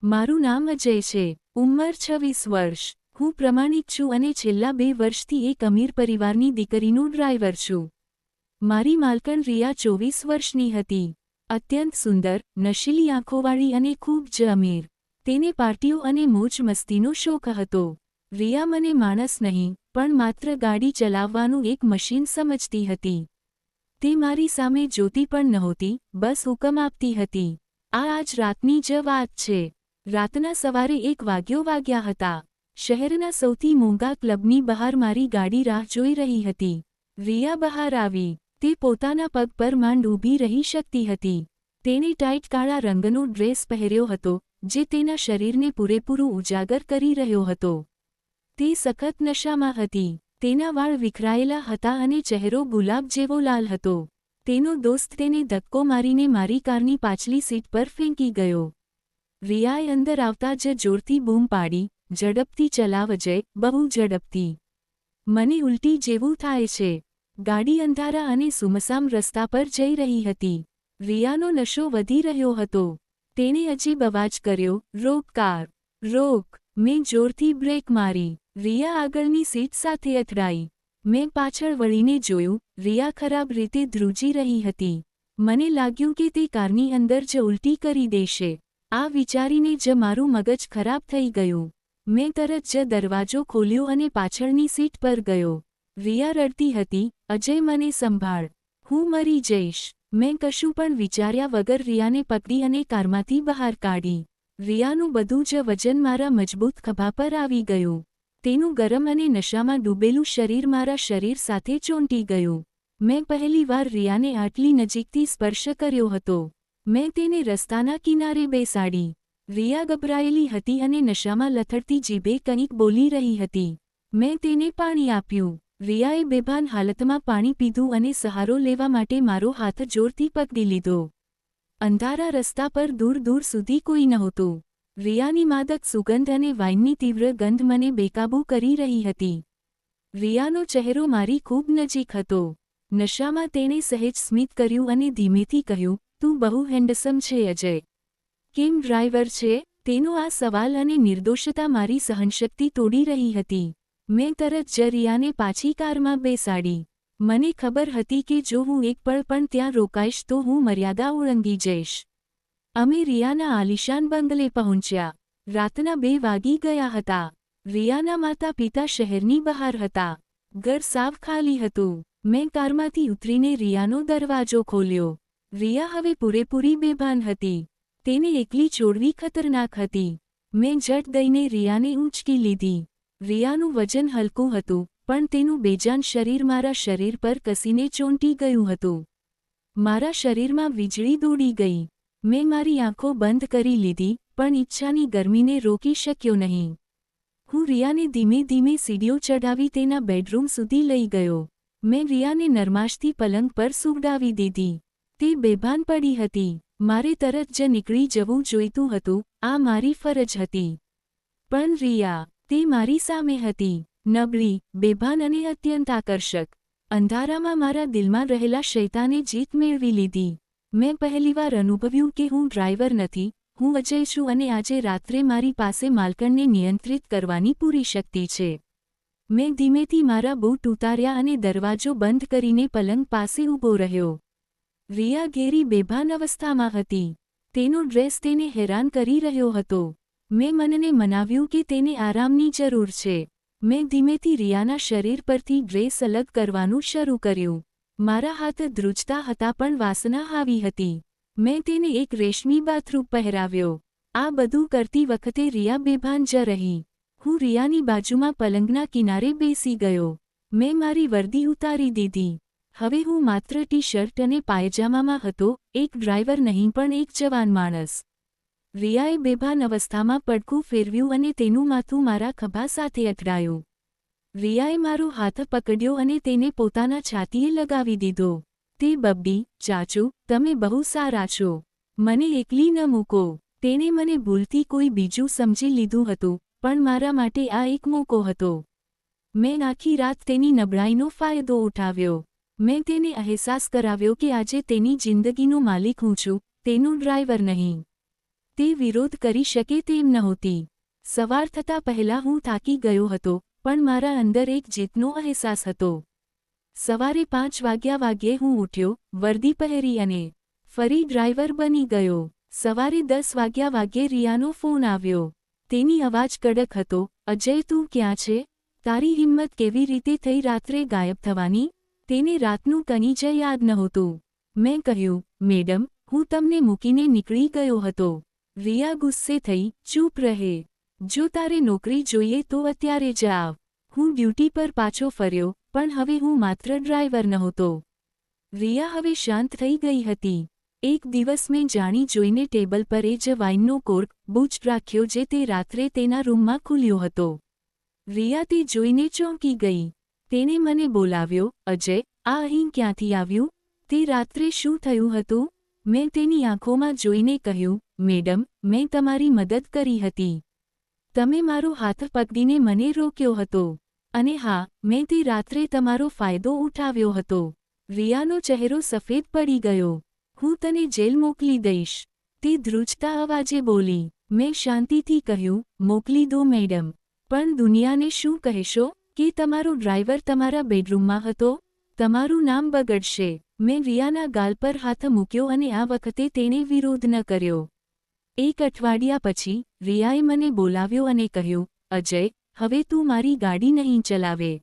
મારું નામ અજય છે, ઉંમર 26 વર્ષ. હું પ્રમાણિક છું અને છેલ્લા 2 વર્ષથી એક અમીર પરિવારની દીકરીનો ડ્રાઈવર છું. મારી માલકણ રિયા 24 વર્ષની હતી. અત્યંત સુંદર, નશીલી આંખોવાળી અને ખૂબ જ અમીર. તેને પાર્ટીઓ અને મોજ મસ્તીનો શોખ હતો. રિયા મને માણસ નહીં, પણ માત્ર ગાડી ચલાવવાનું એક મશીન સમજતી હતી. તે મારી સામે જોતી પણ નહોતી, બસ હુકમ આપતી હતી. આજ રાતની જ વાત છે. રાતના સવારે 1 વાગ્યા હતા. શહેરના સૌથી મોંઘા ક્લબની બહાર મારી ગાડી રાહ જોઈ રહી હતી. રિયા બહાર આવી. તે પોતાના પગ પર માંડ ઊભી રહી શકતી હતી. તેણે ટાઇટ કાળા રંગનો ડ્રેસ પહેર્યો હતો, જે તેના શરીરને પૂરેપૂરું ઉજાગર કરી રહ્યો હતો. તે સખત નશામાં હતી. તેના વાળ વિખરાયેલા હતા અને ચહેરો ગુલાબ જેવો લાલ હતો. તેનો દોસ્ત તેને ધક્કો મારીને મારી કારની પાછલી સીટ પર ફેંકી ગયો. રિયાએ અંદર આવતા જ જોરથી બૂમ પાડી, ઝડપથી ચલાવ અજય, બહુ ઝડપથી. મને ઉલટી જેવું થાય છે. ગાડી અંધારા અને સુમસામ રસ્તા પર જઈ રહી હતી. રિયાનો નશો વધી રહ્યો હતો. તેણે અજીબ અવાજ કર્યો, રોક કાર, રોક. મેં જોરથી બ્રેક મારી. રિયા આગળની સીટ સાથે અથડાઈ. મેં પાછળ વળીને જોયું, રિયા ખરાબ રીતે ધ્રુજી રહી હતી. મને લાગ્યું કે તે કારની અંદર જ ઉલટી કરી દેશે. આ વિચારીને જ મારું મગજ ખરાબ થઈ ગયું. મેં તરત જ દરવાજો ખોલ્યો અને પાછળની સીટ પર ગયો. રિયા રડતી હતી, અજય મને સંભાળ. હું મરી જઈશ. મેં કશું પણ વિચાર્યા વગર રિયાને પકડી અને કારમાંથી બહાર કાઢી. રિયાનું બધું જ વજન મારા મજબૂત ખભા પર આવી ગયું. તેનું ગરમ અને નશામાં ડૂબેલું શરીર મારા શરીર સાથે ચોંટી ગયું. મેં પહેલીવાર રિયાને આટલી નજીકથી સ્પર્શ કર્યો હતો. મેં તેને રસ્તાના કિનારે બેસાડી. રિયા ગભરાયેલી હતી અને નશામાં લથડતી જીભે કંઈક બોલી રહી હતી. મેં તેને પાણી આપ્યું. રિયાએ બેભાન હાલતમાં પાણી પીધું અને સહારો લેવા માટે મારો હાથ જોરથી પકડી લીધો. અંધારા રસ્તા પર દૂર દૂર સુધી કોઈ નહોતું. રિયાની માદક સુગંધ અને વાઇનની તીવ્ર ગંધ મને બેકાબૂ કરી રહી હતી. રિયાનો ચહેરો મારી ખૂબ નજીક હતો. નશામાં તેણે સહેજ સ્મિત કર્યું અને ધીમેથી કહ્યું, તું બહુ હેન્ડસમ છે અજય. કેમ ડ્રાઈવર છે? તેનો આ સવાલ અને નિર્દોષતા મારી સહનશક્તિ તોડી રહી હતી. મેં તરત જ રિયાને પાછી કારમાં બેસાડી. મને ખબર હતી કે જો હું એક પળ પણ ત્યાં રોકાઈશ તો હું મર્યાદા ઓળંગી જઈશ. અમે રિયાના આલિશાન બંગલે પહોંચ્યા. રાતના 2 વાગી ગયા હતા. રિયાના માતા પિતા શહેરની બહાર હતા. ઘર સાવ ખાલી હતું. મેં કારમાંથી ઉતરીને રિયાનો દરવાજો ખોલ્યો. રિયા હવે પૂરેપૂરી બેભાન હતી. તેને એકલી છોડવી ખતરનાક હતી. મેં ઝટ દઈને રિયાને ઊંચકી લીધી. રિયાનું વજન હલકું હતું, પણ તેનું બેજાન શરીર મારા શરીર પર કસીને ચોંટી ગયું હતું. મારા શરીરમાં વીજળી દોડી ગઈ. મેં મારી આંખો બંધ કરી લીધી, પણ ઈચ્છાની ગરમીને રોકી શક્યો નહીં. હું રિયાને ધીમે ધીમે સીડીઓ ચઢાવી તેના બેડરૂમ સુધી લઈ ગયો. મેં રિયાને નરમાશથી પલંગ પર સુવડાવી દીધી. તે બેભાન પડી હતી. મારે તરત જ નીકળી જવું જોઈતું હતું, આ મારી ફરજ હતી. પણ રિયા, તે મારી સામે હતી. નબળી, બેભાન અને અત્યંત આકર્ષક. અંધારામાં મારા દિલમાં રહેલા શૈતાને જીત મેળવી લીધી. મેં પહેલીવાર અનુભવ્યું કે હું ડ્રાઈવર નથી, હું અજય છું અને આજે રાત્રે મારી પાસે માલકણને નિયંત્રિત કરવાની પૂરી શક્તિ છે. મેં ધીમેથી મારા બૂટ ઉતાર્યા અને દરવાજો બંધ કરીને પલંગ પાસે ઊભો રહ્યો. રિયા ઘેરી બેભાન અવસ્થામાં હતી. તેનો ડ્રેસ તેને હેરાન કરી રહ્યો હતો. મેં મનને મનાવ્યું કે તેને આરામની જરૂર છે. મેં ધીમેથી રિયાના શરીર પરથી ડ્રેસ અલગ કરવાનું શરૂ કર્યું. મારા હાથ ધ્રુજતા હતા પણ વાસના આવી હતી. મેં તેને એક રેશમી બાથરૂમ પહેરાવ્યો. આ બધું કરતી વખતે રિયા બેભાન જ રહી. હું રિયાની બાજુમાં પલંગના કિનારે બેસી ગયો. મેં મારી વર્દી ઉતારી દીધી. હવે હું માત્ર ટી-શર્ટ અને પાયજામામાં હતો, એક ડ્રાઈવર નહીં પણ એક જવાન માણસ. રિયાએ બેભાન અવસ્થામાં પડખું ફેરવ્યું અને તેનું માથું મારા ખભા સાથે અથડાયું. રિયાએ મારો હાથ પકડ્યો અને તેને પોતાના છાતીએ લગાવી દીધો. તે બબડી, ચાચુ, તમે બહુ સારા છો. મને એકલી ન મૂકો. તેણે મને ભૂલથી કોઈ બીજું સમજી લીધું હતું, પણ મારા માટે આ એક મોકો હતો. મેં આખી રાત તેની નબળાઈનો ફાયદો ઉઠાવ્યો. મેં તેને અહેસાસ કરાવ્યો કે આજે તેની જિંદગીનો માલિક હું છું, તેનો ડ્રાઈવર નહીં. તે વિરોધ કરી શકે તેમ નહોતી. સવાર થતાં પહેલાં હું થાકી ગયો હતો, પણ મારા અંદર એક જીતનો અહેસાસ હતો. સવારે 5 વાગ્યે હું ઉઠ્યો, વર્દી પહેરી અને ફરી ડ્રાઈવર બની ગયો. સવારે 10 વાગ્યે રિયાનો ફોન આવ્યો. તેની અવાજ કડક હતો. અજય, તું ક્યાં છે? તારી હિંમત કેવી રીતે થઈ રાત્રે ગાયબ થવાની? તેને રાતનું કંઈ જ યાદ નહોતું. મેં કહ્યું, મેડમ, હું તમને મૂકીને નીકળી ગયો હતો. રિયા ગુસ્સે થઈ, ચૂપ રહે. જો તારે નોકરી જોઈએ તો અત્યારે જ આવ. હું ડ્યુટી પર પાછો ફર્યો, પણ હવે હું માત્ર ડ્રાઈવર નહોતો. રિયા હવે શાંત થઈ ગઈ હતી. એક દિવસ મેં જાણી જોઈને ટેબલ પર એ જ વાઇનનો કોર્ક બુચ રાખ્યો જે તે રાત્રે તેના રૂમમાં ખુલ્યો હતો. રિયા તે જોઈને ચોંકી ગઈ. તેણે મને બોલાવ્યો, અજય, આ અહીં ક્યાંથી આવ્યું? તે રાત્રે શું થયું હતું? મેં તેની આંખોમાં જોઈને કહ્યું, મેડમ, મેં તમારી મદદ કરી હતી. તમે મારો હાથ પકડીને મને રોક્યો હતો. અને હા, મેં તે રાત્રે તમારો ફાયદો ઉઠાવ્યો હતો. રિયાનો ચહેરો સફેદ પડી ગયો. હું તને જેલ મોકલી દઈશ. તે ધ્રુજતા અવાજે બોલી. મેં શાંતિથી કહ્યું, મોકલી દો મેડમ. પણ દુનિયાને શું કહેશો કે તમારો ડ્રાઈવર તમારા બેડરૂમમાં હતો? તમારું નામ બગડશે. મેં રિયાના ગાલ પર હાથ મૂક્યો અને આ વખતે તેણે વિરોધ ન કર્યો. એક અઠવાડિયા પછી રિયાએ મને બોલાવ્યો અને કહ્યું, અજય, હવે તું મારી ગાડી નહીં ચલાવે.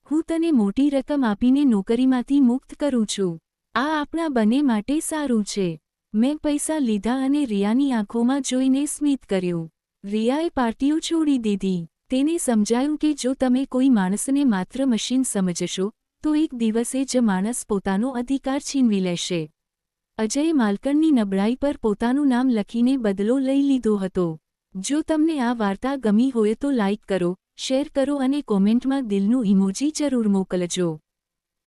હું તને મોટી રકમ આપીને નોકરીમાંથી મુક્ત કરું છું. આ આપણા બંને માટે સારું છે. મેં પૈસા લીધા અને રિયાની આંખોમાં જોઈને સ્મિત કર્યું. રિયાએ પાર્ટીઓ છોડી દીધી. તેને સમજાયું કે જો તમે કોઈ માણસને માત્ર મશીન સમજશો, તો એક દિવસે જ માણસ પોતાનો અધિકાર છીનવી લેશે. અજયે માલકણની નબળાઈ પર પોતાનું નામ લખીને બદલો લઈ લીધો હતો. જો તમને આ વાર્તા ગમી હોય તો લાઇક કરો, શેર કરો અને કોમેન્ટમાં દિલનું ઇમોજી જરૂર મોકલજો.